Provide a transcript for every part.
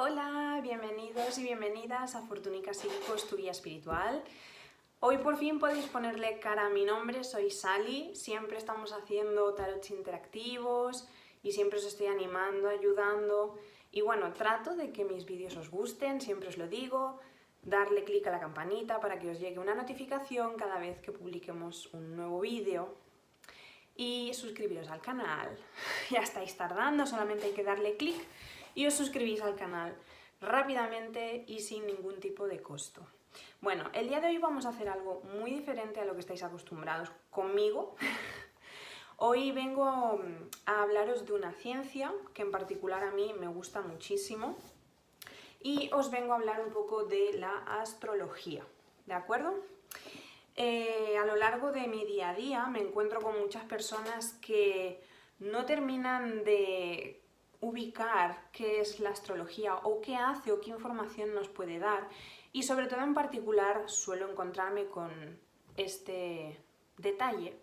Hola, bienvenidos y bienvenidas a Fortunica Psíquicos, tu guía espiritual. Hoy por fin podéis ponerle cara a mi nombre, soy Sally. Siempre estamos haciendo tarots interactivos y siempre os estoy animando, ayudando. Y bueno, trato de que mis vídeos os gusten, siempre os lo digo. Darle clic a la campanita para que os llegue una notificación cada vez que publiquemos un nuevo vídeo. Y suscribiros al canal. Ya estáis tardando, solamente hay que darle clic y os suscribís al canal rápidamente y sin ningún tipo de costo. Bueno, el día de hoy vamos a hacer algo muy diferente a lo que estáis acostumbrados conmigo. Hoy vengo a hablaros de una ciencia que en particular a mí me gusta muchísimo y os vengo a hablar un poco de la astrología, ¿de acuerdo? A lo largo de mi día a día me encuentro con muchas personas que no terminan de ubicar qué es la astrología o qué hace o qué información nos puede dar, y sobre todo en particular suelo encontrarme con este detalle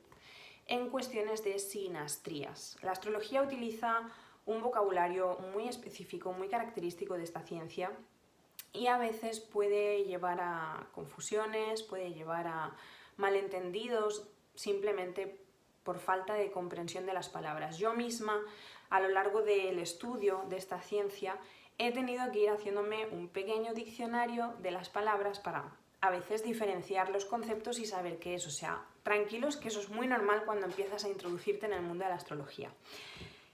en cuestiones de sinastrías. La astrología utiliza un vocabulario muy específico, muy característico de esta ciencia, y a veces puede llevar a confusiones, puede llevar a malentendidos simplemente por falta de comprensión de las palabras. Yo misma, a lo largo del estudio de esta ciencia, he tenido que ir haciéndome un pequeño diccionario de las palabras para a veces diferenciar los conceptos y saber qué es. O sea, tranquilos, que eso es muy normal cuando empiezas a introducirte en el mundo de la astrología.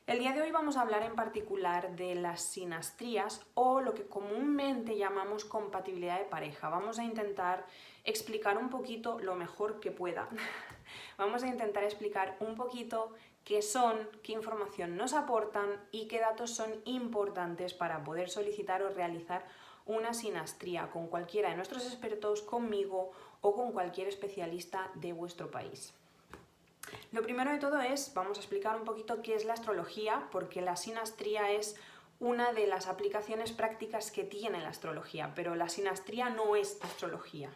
El día de hoy vamos a hablar en particular de las sinastrías, o lo que comúnmente llamamos compatibilidad de pareja. Vamos a intentar explicar un poquito lo mejor que pueda. Vamos a intentar explicar un poquito qué son, qué información nos aportan y qué datos son importantes para poder solicitar o realizar una sinastría con cualquiera de nuestros expertos, conmigo o con cualquier especialista de vuestro país. Lo primero de todo vamos a explicar un poquito qué es la astrología, porque la sinastría es una de las aplicaciones prácticas que tiene la astrología, pero la sinastría no es astrología,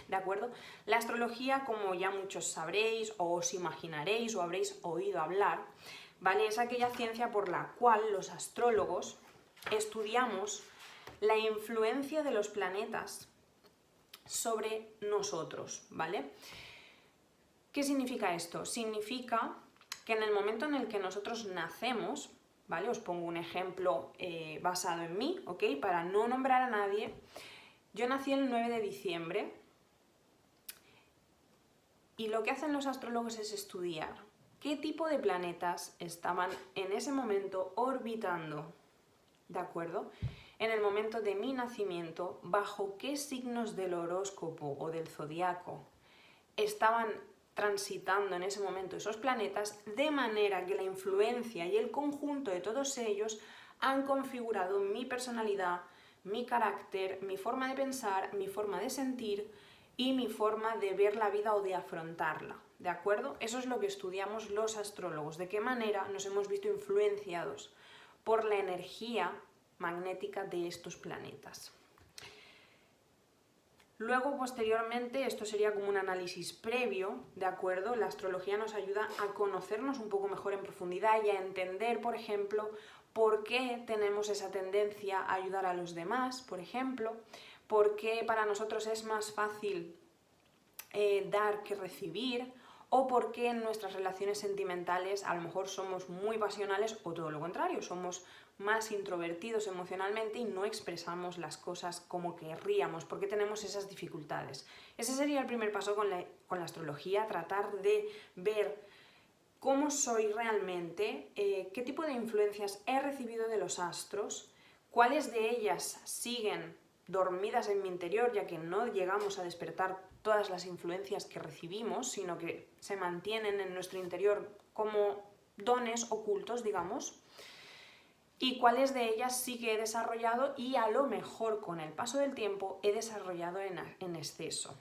¿de acuerdo? La astrología, como ya muchos sabréis o os imaginaréis o habréis oído hablar, ¿vale? Es aquella ciencia por la cual los astrólogos estudiamos la influencia de los planetas sobre nosotros, ¿vale? ¿Qué significa esto? Significa que en el momento en el que nosotros nacemos, ¿vale? Os pongo un ejemplo basado en mí, ¿ok? Para no nombrar a nadie. Yo nací el 9 de diciembre y lo que hacen los astrólogos es estudiar qué tipo de planetas estaban en ese momento orbitando, ¿de acuerdo? En el momento de mi nacimiento, bajo qué signos del horóscopo o del zodiaco estaban transitando en ese momento esos planetas, de manera que la influencia y el conjunto de todos ellos han configurado mi personalidad, mi carácter, mi forma de pensar, mi forma de sentir y mi forma de ver la vida o de afrontarla, ¿de acuerdo? Eso es lo que estudiamos los astrólogos, de qué manera nos hemos visto influenciados por la energía magnética de estos planetas. Luego, posteriormente, esto sería como un análisis previo, ¿de acuerdo? La astrología nos ayuda a conocernos un poco mejor en profundidad y a entender, por ejemplo, por qué tenemos esa tendencia a ayudar a los demás, por ejemplo, por qué para nosotros es más fácil dar que recibir, o por qué en nuestras relaciones sentimentales a lo mejor somos muy pasionales o todo lo contrario, somos más introvertidos emocionalmente y no expresamos las cosas como querríamos, porque tenemos esas dificultades. Ese sería el primer paso con la astrología, tratar de ver cómo soy realmente, qué tipo de influencias he recibido de los astros, cuáles de ellas siguen dormidas en mi interior, ya que no llegamos a despertar todas las influencias que recibimos, sino que se mantienen en nuestro interior como dones ocultos, digamos, y cuáles de ellas sí que he desarrollado y a lo mejor con el paso del tiempo he desarrollado en exceso.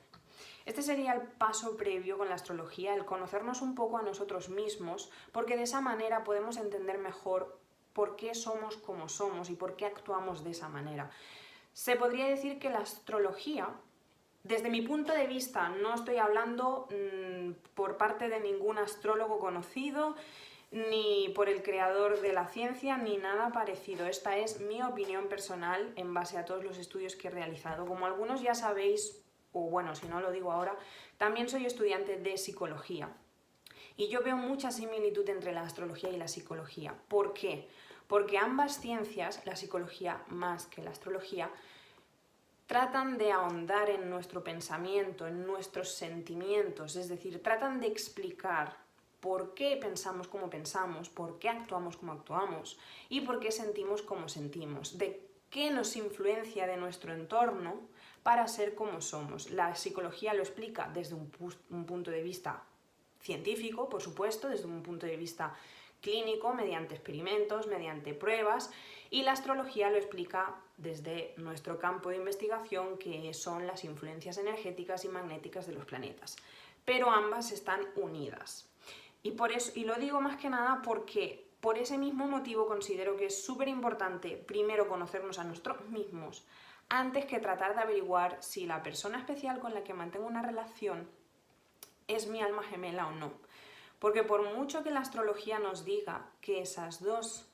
Este sería el paso previo con la astrología, el conocernos un poco a nosotros mismos, porque de esa manera podemos entender mejor por qué somos como somos y por qué actuamos de esa manera. Se podría decir que la astrología, desde mi punto de vista, no estoy hablando por parte de ningún astrólogo conocido, ni por el creador de la ciencia, ni nada parecido. Esta es mi opinión personal en base a todos los estudios que he realizado. Como algunos ya sabéis, o bueno, si no lo digo ahora, también soy estudiante de psicología. Y yo veo mucha similitud entre la astrología y la psicología. ¿Por qué? Porque ambas ciencias, la psicología más que la astrología, tratan de ahondar en nuestro pensamiento, en nuestros sentimientos, es decir, tratan de explicar por qué pensamos como pensamos, por qué actuamos como actuamos y por qué sentimos como sentimos, de qué nos influencia de nuestro entorno para ser como somos. La psicología lo explica desde un punto de vista científico, por supuesto, desde un punto de vista clínico, mediante experimentos, mediante pruebas, y la astrología lo explica desde nuestro campo de investigación, que son las influencias energéticas y magnéticas de los planetas. Pero ambas están unidas. Y por eso, y lo digo más que nada porque por ese mismo motivo considero que es súper importante primero conocernos a nosotros mismos antes que tratar de averiguar si la persona especial con la que mantengo una relación es mi alma gemela o no. Porque por mucho que la astrología nos diga que esas dos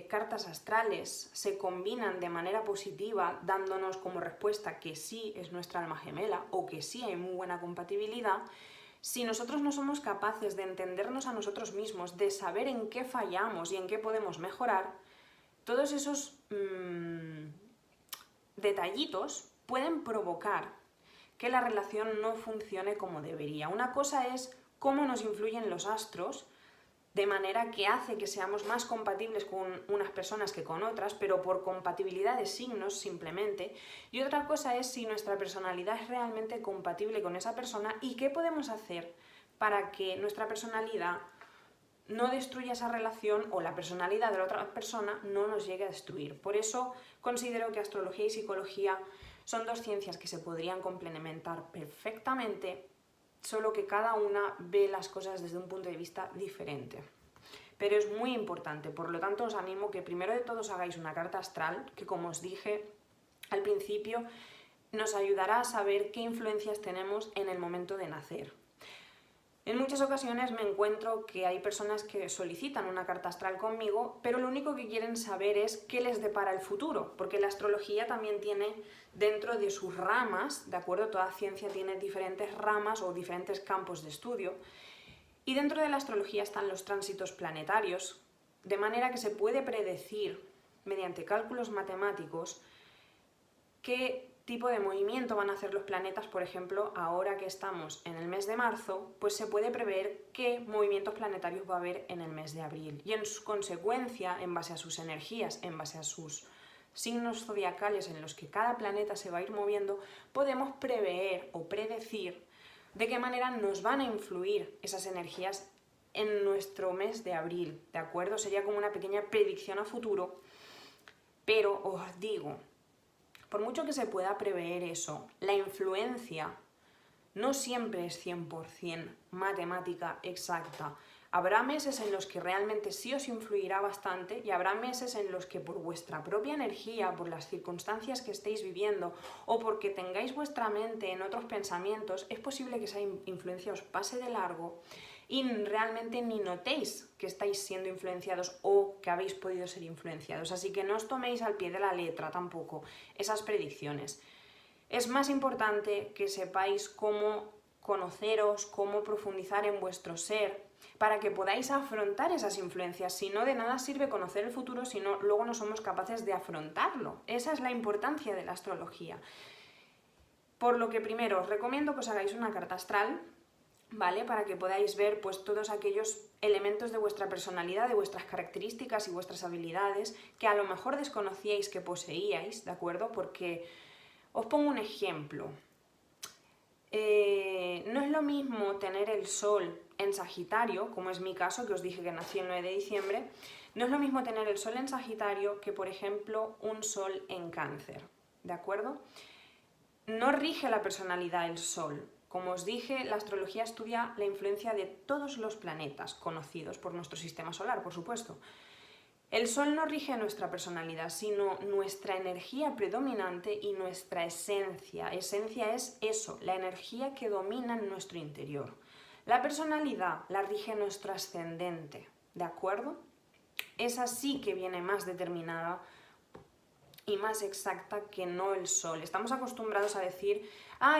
cartas astrales se combinan de manera positiva, dándonos como respuesta que sí es nuestra alma gemela o que sí hay muy buena compatibilidad, si nosotros no somos capaces de entendernos a nosotros mismos, de saber en qué fallamos y en qué podemos mejorar, todos esos detallitos pueden provocar que la relación no funcione como debería. Una cosa es cómo nos influyen los astros, de manera que hace que seamos más compatibles con unas personas que con otras, pero por compatibilidad de signos simplemente. Y otra cosa es si nuestra personalidad es realmente compatible con esa persona y qué podemos hacer para que nuestra personalidad no destruya esa relación o la personalidad de la otra persona no nos llegue a destruir. Por eso considero que astrología y psicología son dos ciencias que se podrían complementar perfectamente, solo que cada una ve las cosas desde un punto de vista diferente. Pero es muy importante, por lo tanto os animo que primero de todo os hagáis una carta astral, que como os dije al principio, nos ayudará a saber qué influencias tenemos en el momento de nacer. En muchas ocasiones me encuentro que hay personas que solicitan una carta astral conmigo, pero lo único que quieren saber es qué les depara el futuro, porque la astrología también tiene dentro de sus ramas, ¿de acuerdo? Toda ciencia tiene diferentes ramas o diferentes campos de estudio, y dentro de la astrología están los tránsitos planetarios, de manera que se puede predecir mediante cálculos matemáticos qué tipo de movimiento van a hacer los planetas. Por ejemplo, ahora que estamos en el mes de marzo, pues se puede prever qué movimientos planetarios va a haber en el mes de abril. Y en su consecuencia, en base a sus energías, en base a sus signos zodiacales en los que cada planeta se va a ir moviendo, podemos prever o predecir de qué manera nos van a influir esas energías en nuestro mes de abril, ¿de acuerdo? Sería como una pequeña predicción a futuro, pero os digo, por mucho que se pueda prever eso, la influencia no siempre es 100% matemática exacta. Habrá meses en los que realmente sí os influirá bastante y habrá meses en los que por vuestra propia energía, por las circunstancias que estéis viviendo o porque tengáis vuestra mente en otros pensamientos, es posible que esa influencia os pase de largo y realmente ni notéis que estáis siendo influenciados o que habéis podido ser influenciados. Así que no os toméis al pie de la letra tampoco esas predicciones. Es más importante que sepáis cómo conoceros, cómo profundizar en vuestro ser, para que podáis afrontar esas influencias. Si no, de nada sirve conocer el futuro si no, luego no somos capaces de afrontarlo. Esa es la importancia de la astrología. Por lo que primero os recomiendo que os hagáis una carta astral, ¿vale? Para que podáis ver pues todos aquellos elementos de vuestra personalidad, de vuestras características y vuestras habilidades que a lo mejor desconocíais que poseíais, ¿de acuerdo? Porque os pongo un ejemplo. No es lo mismo tener el Sol en Sagitario, como es mi caso, que os dije que nací el 9 de diciembre, no es lo mismo tener el Sol en Sagitario que, por ejemplo, un Sol en Cáncer, ¿de acuerdo? No rige la personalidad el Sol. Como os dije, la astrología estudia la influencia de todos los planetas conocidos por nuestro sistema solar, por supuesto. El Sol no rige nuestra personalidad, sino nuestra energía predominante y nuestra esencia. Esencia es eso, la energía que domina en nuestro interior. La personalidad la rige nuestro ascendente, ¿de acuerdo? Esa sí que viene más determinada y más exacta que no el sol. Estamos acostumbrados a decir,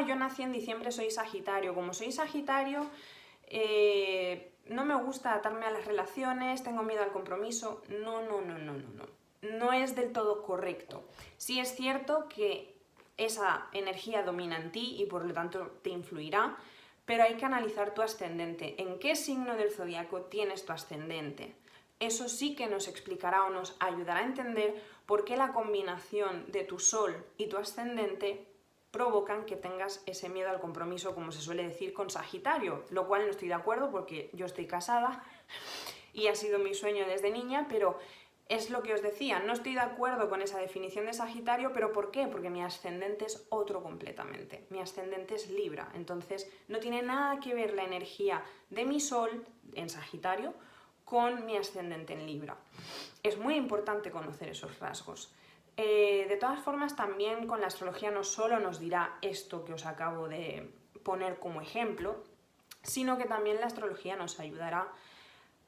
yo nací en diciembre, soy Sagitario. Como soy Sagitario, no me gusta atarme a las relaciones, tengo miedo al compromiso. No. No es del todo correcto. Sí es cierto que esa energía domina en ti y por lo tanto te influirá, pero hay que analizar tu ascendente. ¿En qué signo del zodiaco tienes tu ascendente? Eso sí que nos explicará o nos ayudará a entender por qué la combinación de tu sol y tu ascendente provocan que tengas ese miedo al compromiso, como se suele decir, con Sagitario, lo cual no estoy de acuerdo porque yo estoy casada y ha sido mi sueño desde niña, pero es lo que os decía, no estoy de acuerdo con esa definición de Sagitario, pero ¿por qué? Porque mi ascendente es otro completamente, mi ascendente es Libra, entonces no tiene nada que ver la energía de mi sol en Sagitario con mi ascendente en Libra. Es muy importante conocer esos rasgos. De todas formas, también con la astrología no solo nos dirá esto que os acabo de poner como ejemplo, sino que también la astrología nos ayudará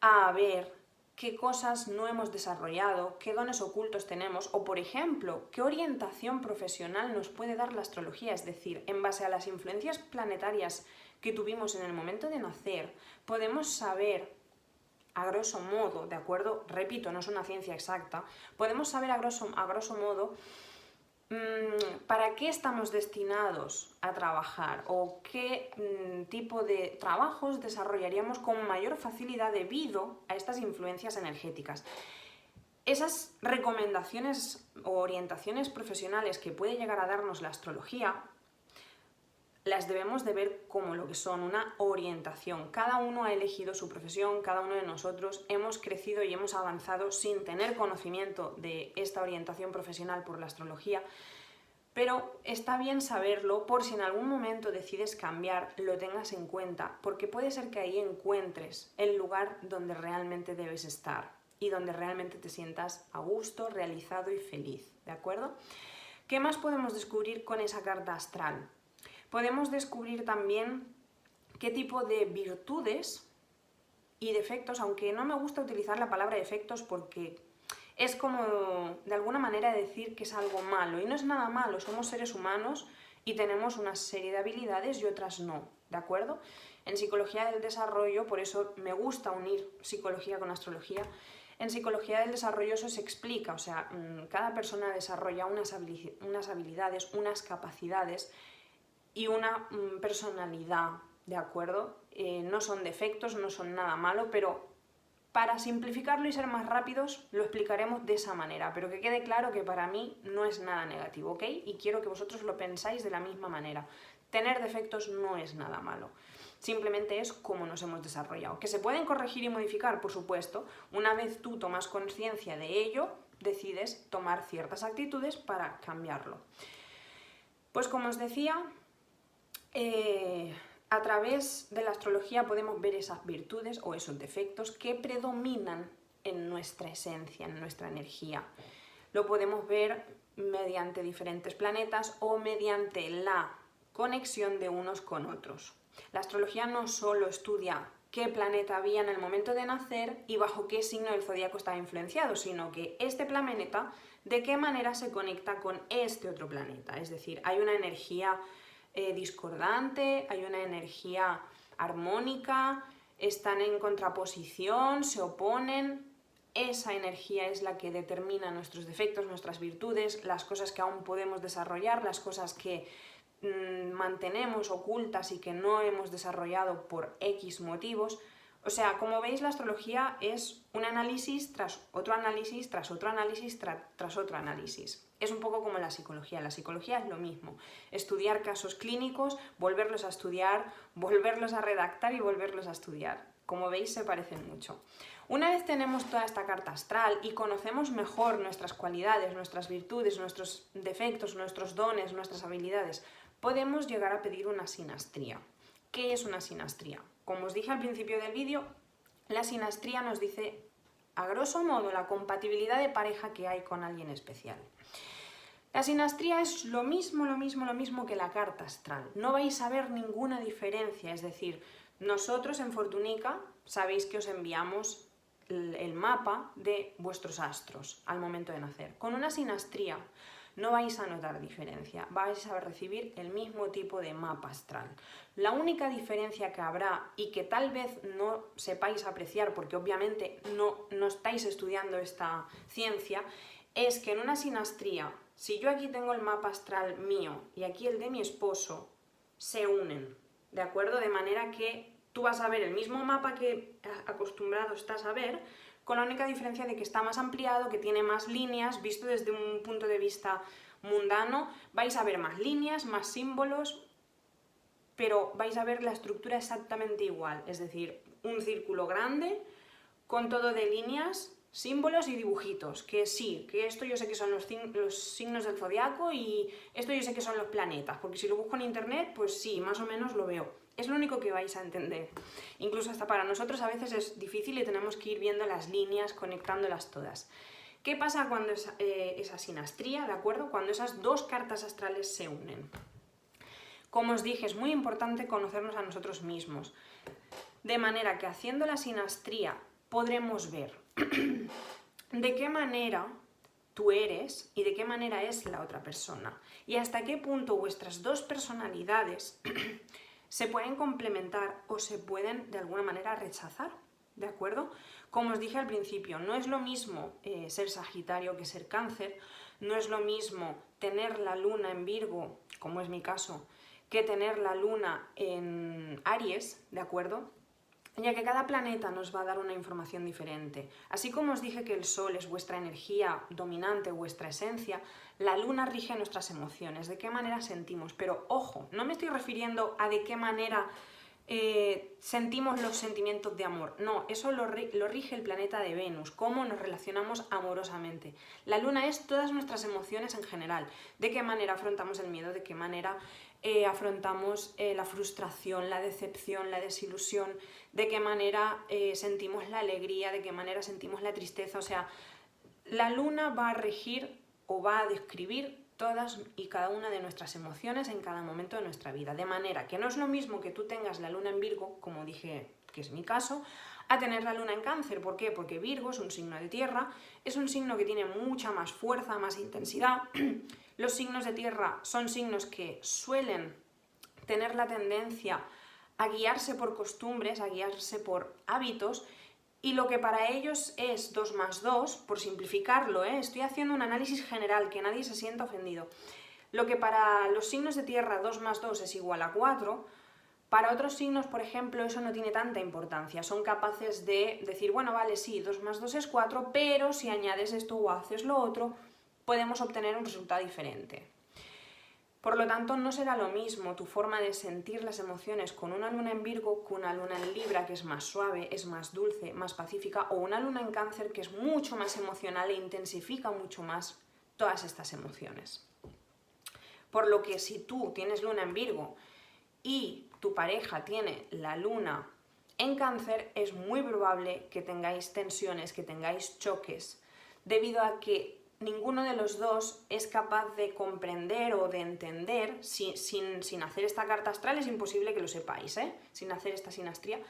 a ver qué cosas no hemos desarrollado, qué dones ocultos tenemos o, por ejemplo, qué orientación profesional nos puede dar la astrología, es decir, en base a las influencias planetarias que tuvimos en el momento de nacer, podemos saber a grosso modo, ¿de acuerdo? Repito, no es una ciencia exacta, podemos saber a grosso modo para qué estamos destinados a trabajar o qué tipo de trabajos desarrollaríamos con mayor facilidad debido a estas influencias energéticas. Esas recomendaciones o orientaciones profesionales que puede llegar a darnos la astrología las debemos de ver como lo que son, una orientación. Cada uno ha elegido su profesión, cada uno de nosotros hemos crecido y hemos avanzado sin tener conocimiento de esta orientación profesional por la astrología, pero está bien saberlo por si en algún momento decides cambiar, lo tengas en cuenta, porque puede ser que ahí encuentres el lugar donde realmente debes estar y donde realmente te sientas a gusto, realizado y feliz, ¿de acuerdo? ¿Qué más podemos descubrir con esa carta astral? Podemos descubrir también qué tipo de virtudes y defectos, aunque no me gusta utilizar la palabra defectos porque es como de alguna manera decir que es algo malo, y no es nada malo, somos seres humanos y tenemos una serie de habilidades y otras no, ¿de acuerdo? En psicología del desarrollo, por eso me gusta unir psicología con astrología, en psicología del desarrollo eso se explica, o sea, cada persona desarrolla unas habilidades, unas capacidades y una personalidad, ¿de acuerdo? No son defectos, no son nada malo, pero para simplificarlo y ser más rápidos lo explicaremos de esa manera, pero que quede claro que para mí no es nada negativo, ¿ok? Y quiero que vosotros lo pensáis de la misma manera. Tener defectos no es nada malo, simplemente es cómo nos hemos desarrollado. ¿Que se pueden corregir y modificar? Por supuesto. Una vez tú tomas conciencia de ello, decides tomar ciertas actitudes para cambiarlo. Pues como os decía, a través de la astrología podemos ver esas virtudes o esos defectos que predominan en nuestra esencia, en nuestra energía. Lo podemos ver mediante diferentes planetas o mediante la conexión de unos con otros. La astrología no solo estudia qué planeta había en el momento de nacer y bajo qué signo del zodíaco estaba influenciado, sino que este planeta de qué manera se conecta con este otro planeta. Es decir, hay una energía discordante, hay una energía armónica, están en contraposición, se oponen. Esa energía es la que determina nuestros defectos, nuestras virtudes, las cosas que aún podemos desarrollar, las cosas que mantenemos ocultas y que no hemos desarrollado por X motivos. O sea, como veis, la astrología es un análisis tras otro análisis, tras otro análisis, tras otro análisis. Es un poco como la psicología es lo mismo. Estudiar casos clínicos, volverlos a estudiar, volverlos a redactar y volverlos a estudiar. Como veis, se parecen mucho. Una vez tenemos toda esta carta astral y conocemos mejor nuestras cualidades, nuestras virtudes, nuestros defectos, nuestros dones, nuestras habilidades, podemos llegar a pedir una sinastría. ¿Qué es una sinastría? Como os dije al principio del vídeo, la sinastría nos dice, a grosso modo, la compatibilidad de pareja que hay con alguien especial. La sinastría es lo mismo que la carta astral. No vais a ver ninguna diferencia, es decir, Nosotros en Fortunica sabéis que os enviamos el mapa de vuestros astros al momento de nacer. Con una sinastría no vais a notar diferencia, vais a recibir el mismo tipo de mapa astral. La única diferencia que habrá y que tal vez no sepáis apreciar, porque obviamente no estáis estudiando esta ciencia, es que en una sinastría, si yo aquí tengo el mapa astral mío y aquí el de mi esposo, se unen, ¿de acuerdo? De manera que tú vas a ver el mismo mapa que acostumbrado estás a ver, con la única diferencia de que está más ampliado, que tiene más líneas, visto desde un punto de vista mundano, vais a ver más líneas, más símbolos, pero vais a ver la estructura exactamente igual, es decir, un círculo grande con todo de líneas, símbolos y dibujitos, que sí, que esto yo sé que son los signos del zodiaco y esto yo sé que son los planetas, porque si lo busco en internet, pues sí, más o menos lo veo. Es lo único que vais a entender. Incluso hasta para nosotros a veces es difícil y tenemos que ir viendo las líneas, conectándolas todas. ¿Qué pasa cuando esa sinastría, ¿de acuerdo? Cuando esas dos cartas astrales se unen. Como os dije, es muy importante conocernos a nosotros mismos. De manera que haciendo la sinastría podremos ver de qué manera tú eres y de qué manera es la otra persona. Y hasta qué punto vuestras dos personalidades se pueden complementar o se pueden de alguna manera rechazar, ¿de acuerdo? Como os dije al principio, no es lo mismo ser Sagitario que ser Cáncer, no es lo mismo tener la luna en Virgo, como es mi caso, que tener la luna en Aries, ¿de acuerdo? Ya que cada planeta nos va a dar una información diferente. Así como os dije que el Sol es vuestra energía dominante, vuestra esencia, la Luna rige nuestras emociones, de qué manera sentimos. Pero ojo, no me estoy refiriendo a de qué manera sentimos los sentimientos de amor. No, eso lo rige el planeta de Venus, cómo nos relacionamos amorosamente. La Luna es todas nuestras emociones en general, de qué manera afrontamos el miedo, de qué manera afrontamos la frustración, la decepción, la desilusión, de qué manera sentimos la alegría, de qué manera sentimos la tristeza. O sea, la luna va a regir o va a describir todas y cada una de nuestras emociones en cada momento de nuestra vida. De manera que no es lo mismo que tú tengas la luna en Virgo, como dije que es mi caso, a tener la luna en Cáncer. ¿Por qué? Porque Virgo es un signo de tierra, es un signo que tiene mucha más fuerza, más intensidad. Los signos de tierra son signos que suelen tener la tendencia a guiarse por costumbres, a guiarse por hábitos, y lo que para ellos es 2 más 2, por simplificarlo, estoy haciendo un análisis general, que nadie se sienta ofendido. Lo que para los signos de tierra 2 más 2 es igual a 4, para otros signos, por ejemplo, eso no tiene tanta importancia. Son capaces de decir, bueno, vale, sí, 2 más 2 es 4, pero si añades esto o haces lo otro, podemos obtener un resultado diferente. Por lo tanto, no será lo mismo tu forma de sentir las emociones con una luna en Virgo que una luna en Libra, que es más suave, es más dulce, más pacífica, o una luna en Cáncer, que es mucho más emocional e intensifica mucho más todas estas emociones. Por lo que si tú tienes luna en Virgo y tu pareja tiene la luna en Cáncer, es muy probable que tengáis tensiones, que tengáis choques, debido a que ninguno de los dos es capaz de comprender o de entender, sin hacer esta carta astral es imposible que lo sepáis, sin hacer esta sinastría,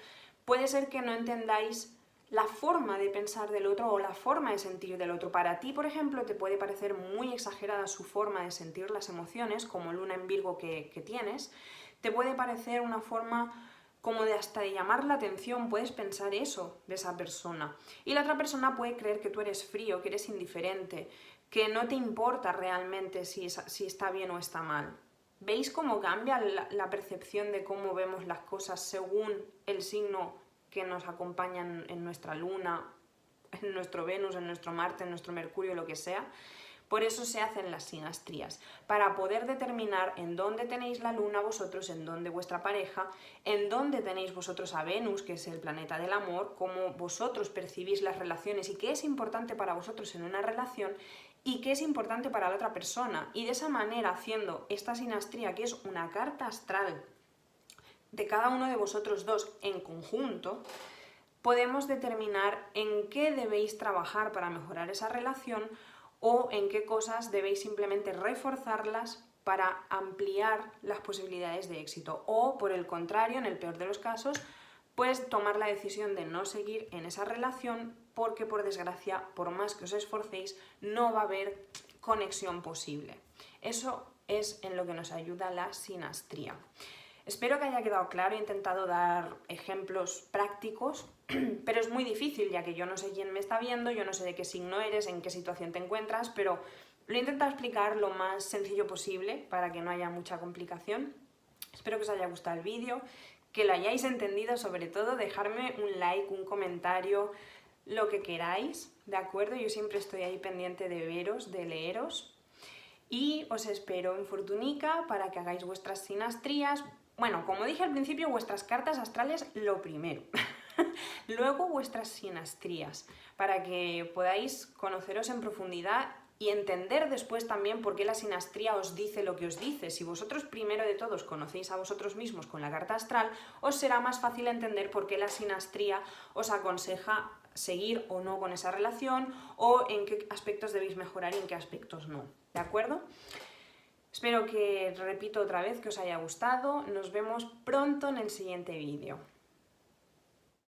puede ser que no entendáis la forma de pensar del otro o la forma de sentir del otro. Para ti, por ejemplo, te puede parecer muy exagerada su forma de sentir las emociones, como luna en Virgo que tienes, te puede parecer una forma como de hasta de llamar la atención, puedes pensar eso de esa persona. Y la otra persona puede creer que tú eres frío, que eres indiferente, que no te importa realmente si está bien o está mal. ¿Veis cómo cambia la percepción de cómo vemos las cosas según el signo que nos acompaña en nuestra luna, en nuestro Venus, en nuestro Marte, en nuestro Mercurio, lo que sea? Por eso se hacen las sinastrías, para poder determinar en dónde tenéis la luna vosotros, en dónde vuestra pareja, en dónde tenéis vosotros a Venus, que es el planeta del amor, cómo vosotros percibís las relaciones y qué es importante para vosotros en una relación y qué es importante para la otra persona. Y de esa manera, haciendo esta sinastría, que es una carta astral de cada uno de vosotros dos en conjunto, podemos determinar en qué debéis trabajar para mejorar esa relación o en qué cosas debéis simplemente reforzarlas para ampliar las posibilidades de éxito. O, por el contrario, en el peor de los casos, pues tomar la decisión de no seguir en esa relación porque, por desgracia, por más que os esforcéis, no va a haber conexión posible. Eso es en lo que nos ayuda la sinastría. Espero que haya quedado claro, he intentado dar ejemplos prácticos, pero es muy difícil ya que yo no sé quién me está viendo, yo no sé de qué signo eres, en qué situación te encuentras, pero lo he intentado explicar lo más sencillo posible para que no haya mucha complicación. Espero que os haya gustado el vídeo, que lo hayáis entendido, sobre todo dejarme un like, un comentario, lo que queráis, ¿de acuerdo? Yo siempre estoy ahí pendiente de veros, de leeros. Y os espero en Fortunica para que hagáis vuestras sinastrías. Bueno, como dije al principio, vuestras cartas astrales lo primero. Luego vuestras sinastrías, para que podáis conoceros en profundidad y entender después también por qué la sinastría os dice lo que os dice. Si vosotros primero de todos conocéis a vosotros mismos con la carta astral, os será más fácil entender por qué la sinastría os aconseja seguir o no con esa relación, o en qué aspectos debéis mejorar y en qué aspectos no. ¿De acuerdo? Espero que, repito otra vez, que os haya gustado. Nos vemos pronto en el siguiente vídeo.